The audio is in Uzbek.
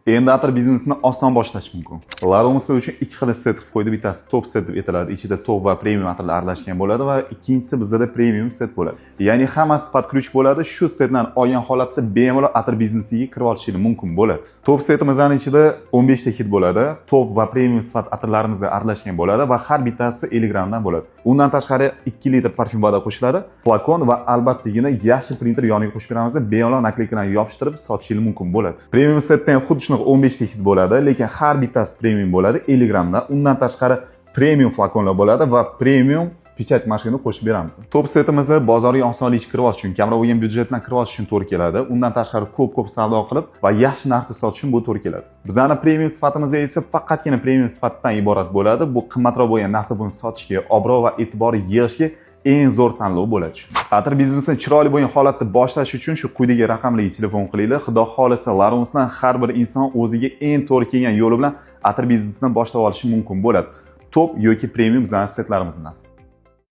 Endi atir biznesini oson boshlash mumkin. Laromsa uchun ikki xil set qilib qo'ydi. Bittasi top set deb aytiladi. Ichida top va premium atirlar aralashgan bo'ladi va ikkinchisi bizda premium set bo'ladi. Ya'ni hammasi podключ bo'ladi. Shu setlarni olgan holatda bemalol atir biznesiga kirib olishingiz mumkin bo'ladi. Top setimizning ichida 15 ta kit bo'ladi. Top va premium sifat atirlarimizda aralashgan bo'ladi va har bittasi 50 grammdan bo'ladi. Undan tashqari 2 litr parfum voda qo'shiladi. Flakon va albattagina yashil printer yoniga qo'shib beramiz. Bemalol nakleykalarni yopishtirib sotishingiz mumkin bo'ladi. Premium setdan ham xuddi 15 ta kit bo'ladi, lekin har bittasi premium bo'ladi 50 grammdan. Undan tashqari premium flakonlar bo'ladi va premium pechat mashinani qo'shib beramiz. Top setimizni bozorga osonlikcha kirib olish uchun, kamroq bo'lgan byudjetdan kirib olish uchun to'g'ri keladi. Undan tashqari ko'p savdo qilib va yaxshi narxda sotish uchun bu to'g'ri keladi. Bizning premium sifatimiz esa faqatgina premium sifatdan iborat bo'ladi. Bu qimmatroq bo'lgan narxda buni sotishga, obro' va e'tibor yig'ishga eng zo'r tanlov bo'ladi. Atir biznesini chiroyli bo'lgan holatda boshlash uchun shu quyidagi raqamlarga telefon qilinglar. Xudo xolisa Laromsdan har bir inson o'ziga eng to'g'ri kelgan yo'li bilan atir biznesini boshlab olishi mumkin bo'ladi. Top yoki premium setlarimizdan.